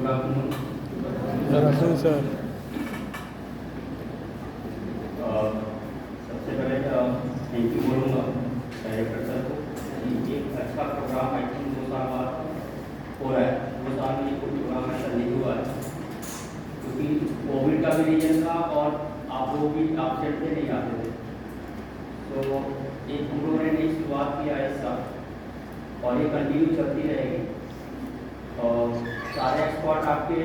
Good afternoon sir. सबसे पहले thank you बोलूँगा डायरेक्टर सर को कि एक अच्छा प्रोग्राम आई थिंक 2 साल बाद हो रहा है। 2 साल में ये कोई प्रोग्राम ऐसा नहीं हुआ है क्योंकि कोविड का भी रीजन था और आप लोग भी एब्सेंट थे, नहीं आते थे। तो एक हम लोगों ने नई शुरुआत किया है इसका और ये कंटिन्यू चलती रहेगी। और सारे एक्सपर्ट आपके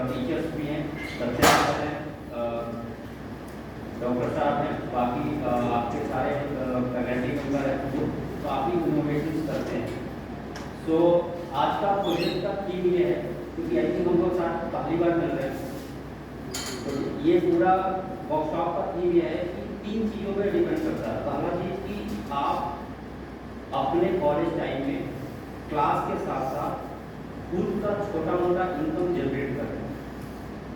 टीचर्स भी हैं, सत्या सर हैं, डॉक्टर साहब हैं, बाकी आपके सारे फैकल्टी मेंबर हैं जो काफ़ी इनोवेशन करते हैं। सो आज का प्रोजेक्ट का थीम ये है क्योंकि आई थिंक हम लोग साथ पहली बार मिल रहे हैं, तो ये पूरा वर्कशॉप का थीम ये है कि 3 चीज़ों पर डिपेंड करता है। पहला चीज़ कि आप अपने कॉलेज टाइम में क्लास के साथ साथ खुद का छोटा मोटा इनकम जनरेट करें,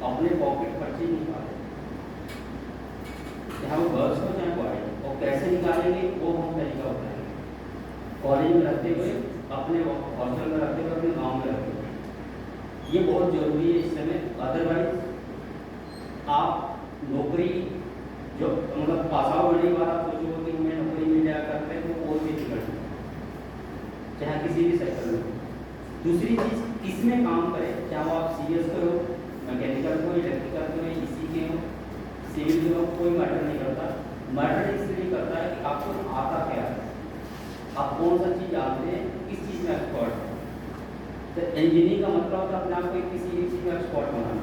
अपने पॉकेट खर्चे निकालें, चाहे वो गर्ल्स हो चाहे बॉयज, और कैसे निकालेंगे वो हम तरीका बताएंगे। कॉलेज में रहते हुए, अपने हॉस्टल में रहते हुए, अपने गांव में रहते हुए, ये बहुत ज़रूरी है इस समय। अदरवाइज आप नौकरी जो मतलब पास आउट होने के बाद आप सोचोगे कि हमें नौकरी मिल जाया करते हैं, तो और भी बिगड़ चाहे किसी भी सेक्टर में। दूसरी चीज़, किसमें काम करें, चाहे वो आप सीएस करो, मैकेनिकल को, इलेक्ट्रिकल को, इसी के हो, सिविल के हो, कोई मैटर नहीं करता। मैटर इसलिए करता है कि आपको आता क्या है, आप कौन सा चीज़ जानते हैं, किस चीज़ में एक्सपर्ट है। तो इंजीनियरिंग का मतलब होता है अपने आप को किसी भी चीज़ में एक्सपर्ट बनाना।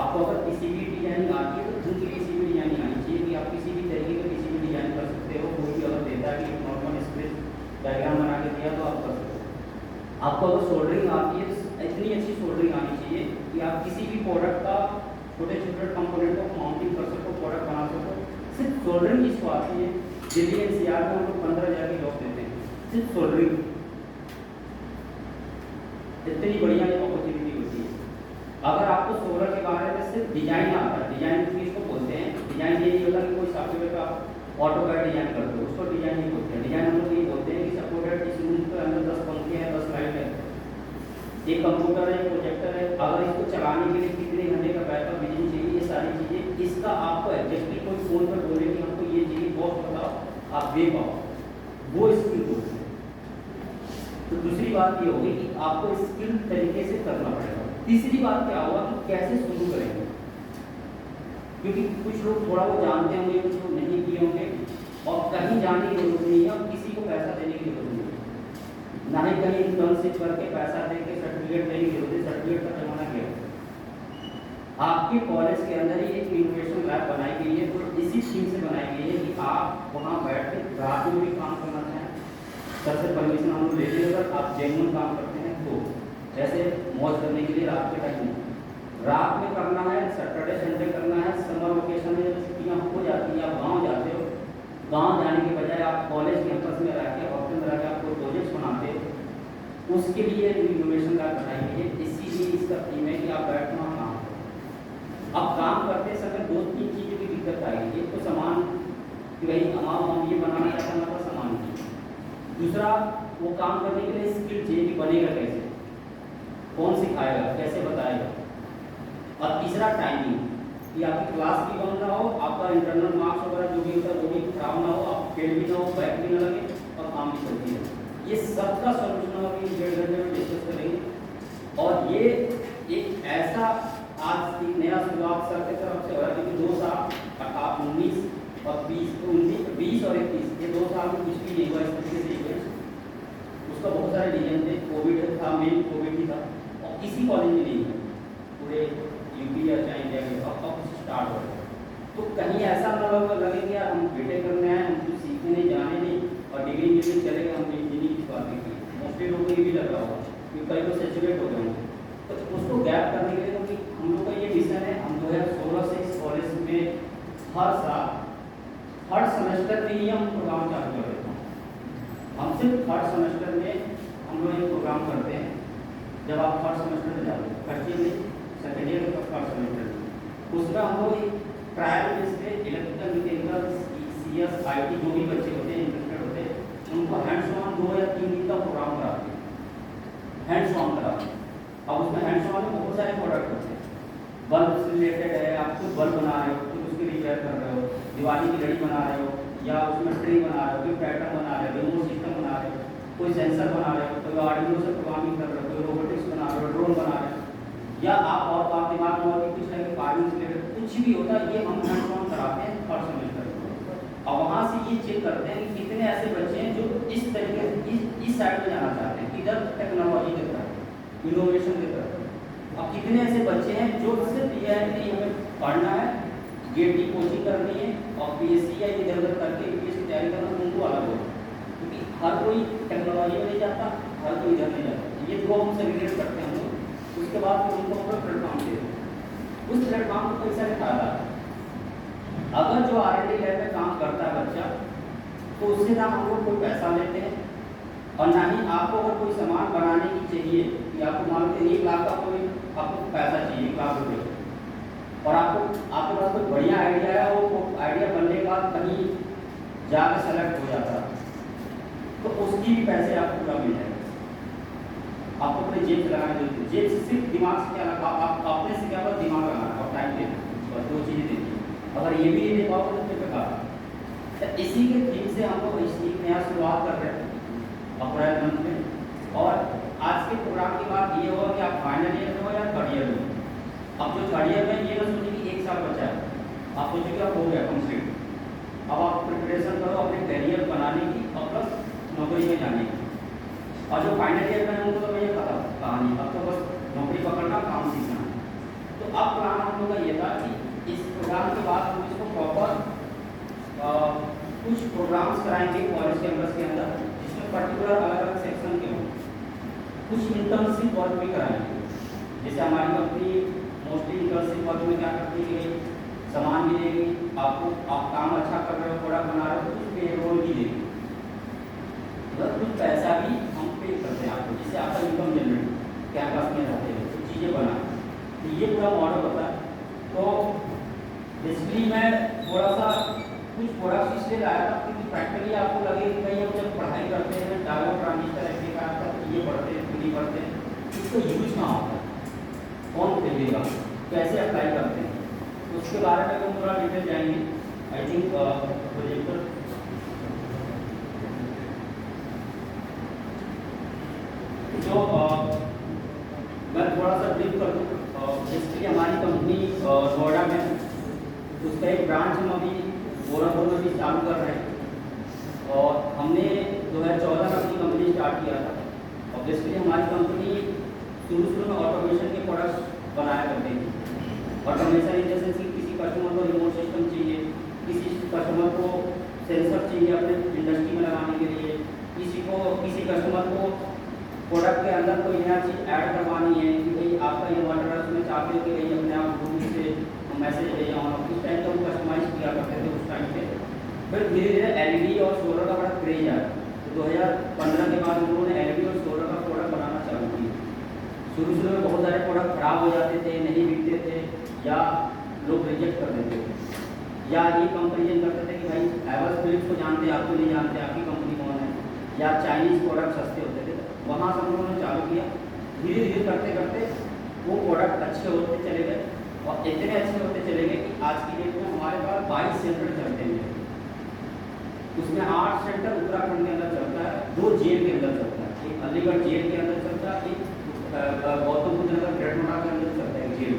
आपको अगर किसी भी डिजाइनिंग आती है तो उनके लिए किसी भी डिजाइनिंग आनी चाहिए कि आप किसी भी तरीके का किसी भी डिजाइन कर सकते हो। कोई भी अगर देता है कि नॉर्मल स्पेस डायग्राम बना के दिया तो आप कर सकते हो। आपको अगर सोल्डरिंग आती है तो इतनी अच्छी सोल्डरिंग आनी चाहिए कि आप किसी भी प्रोडक्ट का छोटे छोटे कंपोनेंट को माउंटिंग कर सको, प्रोडक्ट बना सको। सिर्फ सोल्डरिंग जिसको आती है, दिल्ली एनसीआर में हम लोग 15,000 की जॉब देते हैं सिर्फ सोल्डरिंग। इतनी बढ़िया अपॉर्चुनिटी होती है। अगर आपको सोलर के बारे में सिर्फ डिजाइन आता है, डिजाइन किसको बोलते हैं, डिजाइन ये नहीं होता कि कोई सॉफ्टवेयर का ऑटो कैड डिजाइन करते हो, उसको डिजाइन नहीं बोलते हैं। डिजाइन हम लोग ये बोलते हैं कि सपोर्टेड इस रूम के अंदर 10 पंखे हैं, 10 लाइट है, एक कंप्यूटर है, एक प्रोजेक्टर है, अगर इसको चलाने के लिए कितने घंटे का बैकअप बिजली चाहिए, ये सारी चीज़ें, इसका आपको एग्जैक्टली कोई फोन पर बोले कि हमको ये चाहिए, बहुत बताओ, आप दे पाओ, वो स्किल बोलते हैं। तो दूसरी बात ये होगी कि आपको स्किल तरीके से करना पड़ेगा। तीसरी बात क्या होगा कि कैसे शुरू करेंगे, क्योंकि कुछ लोग थोड़ा वो जानते होंगे, कुछ लोग नहीं किए होंगे, और कहीं जाने की जरूरत नहीं है, और किसी को पैसा देने की जरूरत नहीं है, ना ही कहीं इंटर्नशिप करके पैसा दे के सर्टिफिकेट देने की जरूरत है। सर्टिफिकेट का जमाना क्या है, आपके कॉलेज के अंदर ही एक इनोवेशन लैब बनाई गई है, तो इसी थीम से बनाई गई है कि आप वहाँ बैठ के रात में भी काम करना चाहें, सबसे परमिशन हम लोग लेते हैं। अगर आप जेन्युइन काम करते हैं तो जैसे मौज करने के लिए रात के टाइम में, रात में करना है, सैटरडे संडे करना है, समर वेकेशन में जब छुट्टियाँ हो जाती हैं, आप गाँव जाते हो, गांव जाने के बजाय आप कॉलेज कैंपस में रह के हॉस्टल में रह के आप कोई प्रोजेक्ट्स बनाते हो, उसके लिए इनोवेशन लैब बनाई गई है। इसीलिए इसका थीम है कि आप बैठना काम करो। अब काम करते समय 2-3 चीज़ों की दिक्कत आएगी। एक तो सामान कि भाई हम ये बनाना चाहते हैं, हमारा सामान की। दूसरा, वो काम करने के लिए स्किल चाहिए कि बनेगा कैसे, कौन सिखाएगा, कैसे बताएगा। और तीसरा, टाइमिंग, कि आपकी क्लास भी बंद ना हो, आपका इंटरनल मार्क्स वगैरह जो भी होता है वो भी खराब ना हो, आप फेल भी ना हो, बैक भी ना लगे, और काम भी चलती है। ये सबका सोल्यूशन हम अभी 1.5 घंटे में डिस्कस करेंगे। और ये एक ऐसा आज एक नया शुरुआत सर की तरफ से हो रहा है, क्योंकि 2 साल 19 और 20 और 21 ये 2 साल में कुछ भी नहीं हुआ इस तरीके से इवेंट्स। उसका बहुत सारे रीजन थे, कोविड था, मेन कोविड ही था, और किसी कॉलेज में नहीं हुआ पूरे यूपी या चाहे इंडिया में। अब स्टार्ट हो रहा है, तो कहीं ऐसा ना लगे कि यार हम बीटेक करने आए, हम कुछ सीखने नहीं, जाने नहीं, और डिग्री मिलने चले गए, हम इंजीनियरिंग की बातें की। मोस्टली लोगों को ये भी लग रहा होगा कि कई तो सेचुरेट हो गए होंगे। तो उसको गैप करने के लिए, क्योंकि हम लोग का ये मिशन है, हम 2016 से इस कॉलेज में हर साल थर्ड सेमेस्टर में ही हम प्रोग्राम चालू कर देते हैं। हम सिर्फ थर्ड सेमेस्टर में हम लोग एक प्रोग्राम करते हैं। जब आप थर्ड सेमेस्टर में जाते हैं, फर्स्ट ईयर में, सेकेंड ईयर में, थर्ड सेमेस्टर में, उसमें हम लोग एक ट्रायल बेस पे इलेक्ट्रिकल, मैकेनिकल, सीएस, आईटी जो भी बच्चे होते हैं, इंटरेस्टेड होते हैं, उनको हैंड्स ऑन 2 या 3 दिन का प्रोग्राम कराते हैं, हैंड्स ऑन कराते हैं। अब उसमें हैंड्स ऑन में बहुत सारे प्रोडक्ट होते हैं, बल्ब से रिलेटेड है, आप खुद बल्ब बना रहे हो, खुद उसके रिपेयर कर रहे हो, दिवाली की लड़ी बना रहे हो, या उसमें ट्री बना रहे हो, कोई पैटर्न बना रहे हो, रिमोट सिस्टम बना रहे हो, कोई सेंसर बना रहे हो, कोई आर्डिनो से प्रोग्रामिंग कर रहे हो, कोई रोबोटिक्स बना रहे हो, ड्रोन बना रहे हो, या आप दिमाग में और भी कुछ है कि फार्मिंग से रिलेटेड कुछ भी होता है, ये हम हैंड्स ऑन कराते हैं थर्ड सेमेस्टर में। और वहाँ से ये चेक करते हैं कि कितने ऐसे बच्चे हैं जो इस तरीके इस साइड में जाना चाहते हैं, इधर टेक्नोलॉजी की तरफ, इनोवेशन की तरफ, और कितने ऐसे बच्चे हैं जो सिर्फ ये है कि हमें पढ़ना है, गेट की कोचिंग करनी है और पीएससी या इधर उधर करके यूपीएससी की तैयारी करना, उनको अलग हो, क्योंकि हर कोई टेक्नोलॉजी में नहीं जाता, हर कोई इधर नहीं जाता। ये दो हम सेग्रीगेट करते हैं हम लोग। उसके बाद फिर उनको अपना प्लेटफॉर्म देते हैं। उस प्लेटफॉर्म को कई सारे फायदा है। अगर जो R&D लैब में काम करता है बच्चा, तो उससे ना हम लोग कोई पैसा लेते हैं और ना ही आपको अगर कोई सामान बनाने की चाहिए कि आपको मान लो 1 लाख का कोई आपको पैसा चाहिए, 1 लाख रुपये, और आपके पास कोई बढ़िया आइडिया है, वो आइडिया बनने के बाद कहीं जाकर सेलेक्ट हो जाता है, तो उसकी भी पैसे आपको पूरा मिल जाएगा। आपको अपने जेब से लगाने की जरूरत है। जेब से सिर्फ दिमाग से क्या लगा, आप अपने से क्या दिमाग लगाना और टाइम देना और 2 चीज़ें देती है। अगर ये भी नहीं दे पाओगे तो फिर बेकार। तो इसी के थीम से हम लोग एक नया शुरुआत कर रहे हैं अप्रैल मंथ में। और आज के प्रोग्राम की बात ये होगा कि आप फाइनल ईयर में हो या थर्ड ईयर में। अब जो थर्ड ईयर में ये ना सोचिए कि 1 साल बचा है, आप सोचिए कि आप हो गया कंप्लीट। अब आप प्रिपरेशन करो अपने करियर बनाने की और प्लस नौकरी में जाने की। और जो फाइनल ईयर में उनको तो ये पता कहानी, अब तो बस नौकरी पकड़ना, काम सीखना। तो अब प्लान हम लोग का ये था कि इस प्रोग्राम के बाद हम इसको प्रॉपर कुछ प्रोग्राम्स कराएंगे कॉलेज कैंपस के अंदर, जिसमें पर्टिकुलर अलग अलग सेक्शन के हों। कुछ इंटर्नशिप वर्क भी कराएंगे। जैसे हमारी कंपनी मोस्टली इंटर्नशिप वर्क में क्या करती है, सामान भी देगी आपको, आप काम अच्छा कर रहे हो, प्रोडक्ट बना रहे हो तो कुछ पेरोल भी देगी, मतलब कुछ पैसा भी हम पे करते हैं आपको, जिससे आपका इनकम जनरेट कैंपस में रहते हैं कुछ चीज़ें बना। तो ये पूरा मॉडल होता है। तो बेसिकली मैं थोड़ा सा कुछ प्रोडक्ट्स इसलिए लाया था क्योंकि प्रैक्टिकली आपको लगे कि भाई हम जब पढ़ाई करते हैं डायोड ट्रांजिस्टर एम्पलीफायर का ये पढ़ते हैं, नहीं पढ़ते हैं, इसको यूज कहाँ होता है, कौन खरीदेगा, कैसे अप्लाई करते हैं, तो उसके बारे में हम थोड़ा डिटेल जाएंगे। आई थिंक प्रोजेक्टर जो मैं थोड़ा सा ब्रीफ कर दूँ। बेसिकली हमारी कंपनी नोएडा में, उसका एक ब्रांच हम अभी गोरखपुर में भी चालू कर रहे हैं। और हमने 2014 में अपनी कंपनी स्टार्ट किया था। और बेसिकली हमारी कंपनी शुरू में ऑटोमेशन के प्रोडक्ट्स बनाया करते थे। ऑटोमेशन इन द सेंस कि किसी कस्टमर को रिमोट सिस्टम चाहिए, किसी कस्टमर को सेंसर चाहिए अपने इंडस्ट्री में लगाने के लिए, किसी कस्टमर को प्रोडक्ट के अंदर कोई नया चीज़ ऐड करवानी है कि भाई आपका ये वाटर है उसमें चाहते हो कि भाई अपने आप गूगल से मैसेज भेजा और इस टाइप का वो कस्टमाइज किया करते थे उस टाइम पे। फिर धीरे धीरे एलईडी और सोलर का बड़ा क्रेज आया। तो 2015 के बाद उन लोगों ने एलईडी और सोलर का प्रोडक्ट बनाना चालू किया। शुरू में बहुत सारे प्रोडक्ट खराब हो जाते थे, नहीं बिकते थे, या लोग रिजेक्ट कर देते थे, या ये कंपेरिजन करते थे कि भाई एवरेज फिलिप्स को जानते हैं, आपको नहीं जानते, आपकी कंपनी कौन है, या चाइनीज़ प्रोडक्ट सस्ते होते थे। वहाँ से हम लोगों ने चालू किया। धीरे धीरे करते करते वो प्रोडक्ट अच्छे होते चले गए और इतने अच्छे होते चले गए कि आज की डेट में हमारे पास 22 सेंटर चलते हैं। उसमें 8 सेंटर उत्तराखंड के अंदर चलता है, 2 जेल के अंदर चलता है, एक अलीगढ़ जेल के अंदर चलता है, एक गौतम बुद्ध नगर ग्रेट नोएडा के अंदर चलता है जेल।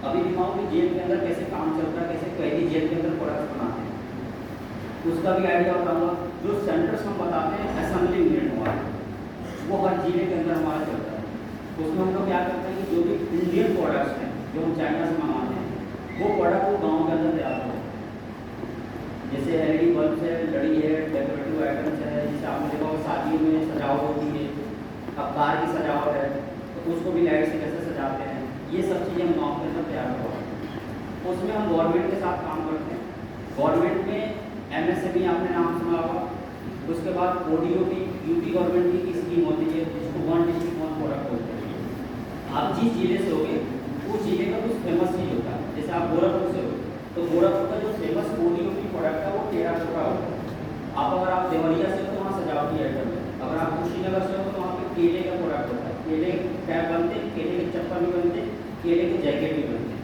अभी दिखाऊँ कि जेल के अंदर कैसे काम चलता है, कैसे कैदी जेल के अंदर प्रोडक्ट बनाते हैं, उसका भी आइडिया बताऊँगा। जो सेंटर्स हम बताते हैं असेंबली यूनिट हमारे, वो हर जिले के अंदर हमारा चलता है। उसमें हम लोग क्या करते हैं कि जो भी इंडियन प्रोडक्ट्स हैं जो हम चाइना से मंगाते हैं, वो प्रोडक्ट वो गाँव के अंदर तैयार होते हैं। जैसे एलईडी बल्ब है, लड़ी है, डेकोरेटिव आइटम्स है, जैसे आपने देखा होगा शादियों में सजावट होती है, अब कार की सजावट है तो उसको भी लाइट से कैसे सजाते हैं, ये सब चीज़ें हम गाँव के अंदर तैयार करवाते हैं। उसमें हम गवर्नमेंट के साथ काम करते हैं। गवर्नमेंट में MSME आपने नाम सुना होगा। उसके बाद ODOP यूपी गवर्नमेंट की स्कीम होती है जिसको 1 डिस्ट्रिक्ट 1 प्रोडक्ट बोलते हैं। आप जिस जिले से होगे उस जिले का कुछ फेमस चीज़ होता है। जैसे आप गोरखपुर से हो तो गोरखपुर का जो फेमस ODOP प्रोडक्ट है वो टेराकोटा होता है। आप अगर आप देवरिया से हो तो वहाँ सजावटी आइटम है, अगर आप कुशीनगर से हो तो वहाँ पे केले का प्रोडक्ट होता है। केले के कैप बनते हैं, केले के चप्पल भी बनते हैं, केले के जैकेट भी बनते हैं।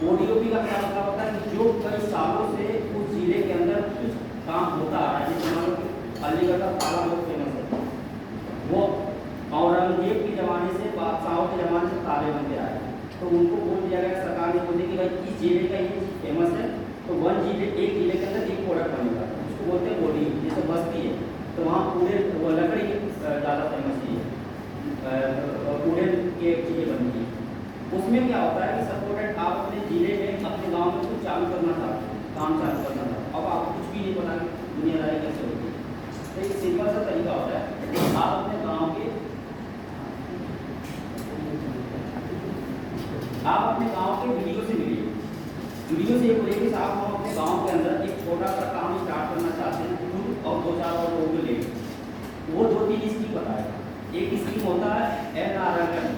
ओडीओपी का क्या मतलब होता है कि जो कई सालों से उस जिले के अंदर कुछ काम होता आ रहा है, जैसे मान लो अलीगढ़ का ताला बहुत फेमस है, वो औरंगजेब के ज़माने से, बादशाहों के ज़माने से ताले बनते आए, तो उनको बोल दिया गया, सरकार ने बोल दिया कि भाई इस जिले का ये चीज़ फेमस है, तो एक जिले के अंदर एक प्रोडक्ट बनेगा, उसको बोलते हैं बॉडी। जैसे बस्ती है तो वहाँ पूरे वो लकड़ी ज़्यादा फेमस है, पूरे के चीज़ें बनती है। उसमें क्या होता है कि सपोर्टेड आप अपने जिले में, अपने गाँव में कुछ चालू करना चाहते हैं, काम चालू करना चाहते हैं, अब आपको कुछ भी नहीं पता कि दुनियादारी कैसे होती है, तो एक सिंपल सा तरीका होता है, आप अपने गाँव के वीडियो से मिलिए। वीडियो से ये बोलिए कि साहब हम अपने गांव के अंदर एक छोटा सा काम स्टार्ट करना चाहते हैं, खुद और 2-4 और लोगों को लेकर। वो 2-3 स्कीम बताएगा। एक स्कीम होता है NRLM,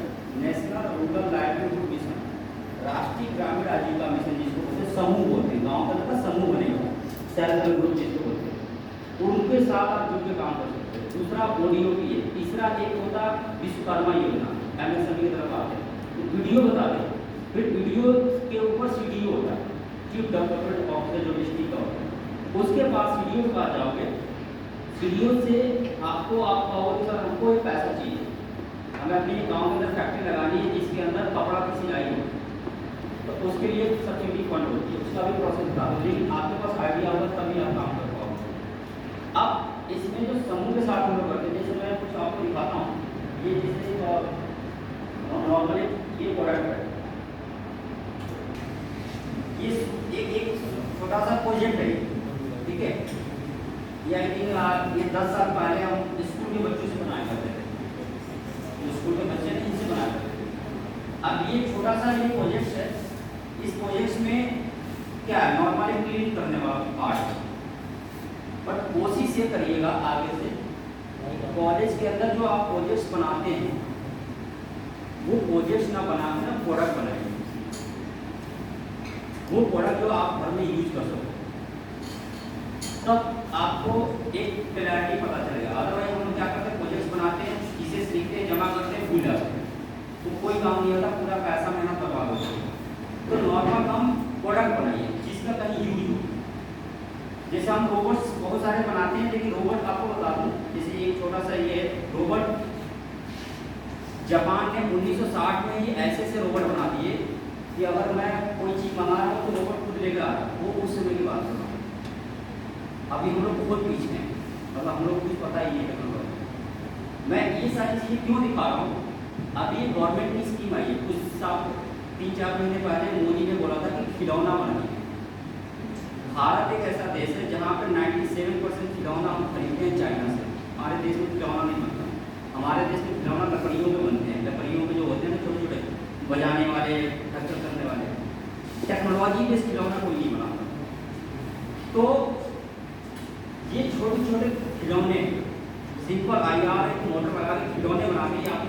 national rural livelihood mission, राष्ट्रीय ग्रामीण आजीविका मिशन, जिसको बोलते हैं समूह बोलते हैं, गाँव का अंदर समूह बनेगा, सेल्फ हेल्प ग्रुप जिसको बोलते हैं, उनके साथ आप जुड़ के काम कर सकते हैं। दूसरा ODOP है। तीसरा एक होता विश्वकर्मा योजना, MSME की तरफ आते हैं, तो वीडियो बता दें, फिर वीडियो के ऊपर CDO होता है, चीफ डेवलपमेंट ऑफिसर, जो डिस्ट्रिक्ट का होता है, उसके पास CDO के पास जाओगे, CDO से आपको आप कहोगे सर हमको ये पैसा चाहिए, हमें अपने गांव के अंदर फैक्ट्री लगानी है जिसके अंदर कपड़ा की सिलाई हो, तो उसके लिए सब्सिडी फंड होती है, उसका भी प्रोसेस बता दो, लेकिन आपके पास आइडिया होगा तभी आप काम कर पाओगे। अब इसमें जो समूह के साथ हम लोग करते हैं, जैसे मैं कुछ आपको दिखाता हूँ, ये जैसे नॉर्मली ये प्रोडक्ट है, ये एक छोटा सा प्रोजेक्ट है, ठीक है, ये आई थिंक ये 10 साल पहले हम स्कूल के बच्चों से बनाया करते थे, स्कूल के बच्चे ने इनसे बनाया करते थे। अब ये छोटा सा ये प्रोजेक्ट है, इस प्रोजेक्ट में क्या है, नॉर्मली क्लीन करने वाला पार्ट, बट कोशिश ये करिएगा आगे से कॉलेज के अंदर जो आप प्रोजेक्ट्स बनाते हैं, वो प्रोजेक्ट्स ना बनाकर ना प्रोडक्ट बनाइए, वो प्रोडक्ट जो आप घर में यूज कर सको, तब आपको एक क्लैरिटी पता चलेगा। अदरवाइज हम लोग क्या करते हैं, प्रोजेक्ट्स बनाते हैं, इसे सीखते हैं, जमा करते हैं, भूल जाते हैं, तो कोई काम नहीं होता, पूरा पैसा मेहनत बर्बाद होता है। तो नॉर्मल हम प्रोडक्ट बनाइए जिसका कहीं यूज हो। जैसे हम रोबोट्स बहुत सारे बनाते हैं, लेकिन रोबोट आपको बता दूँ, जैसे एक छोटा सा ये रोबोट, जापान ने 1960 में ये ऐसे रोबोट बना दिए कि अगर मैं कोई चीज़ मंगा रहा हूँ तो रोबोट खुद लेकर आ रहा है, वो उस समय की बात कर रहा हूँ। अभी हम लोग बहुत पीछे हैं, मतलब हम लोग कुछ पता ही नहीं है टेक्नोलॉजी। मैं ये सारी चीज़ें क्यों दिखा रहा हूँ, अभी गवर्नमेंट की स्कीम आई है, कुछ साल 3-4 महीने पहले मोदी ने बोला था कि खिलौना बनाइए। भारत एक ऐसा देश है जहाँ पर 97% खिलौना हम खरीदते हैं चाइना से। हमारे देश में खिलौना नहीं बनता, हमारे देश में खिलौना लकड़ियों में बनते हैं, लकड़ियों में जो होते हैं ना छोटे छोटे बजाने वाले, टक्कर करने वाले, टेक्नोलॉजी बेस्ड खिलौना कोई नहीं बनाता। तो ये छोटे छोटे खिलौने, सिंपल IR मोटर लगा के खिलौने बना के आपकी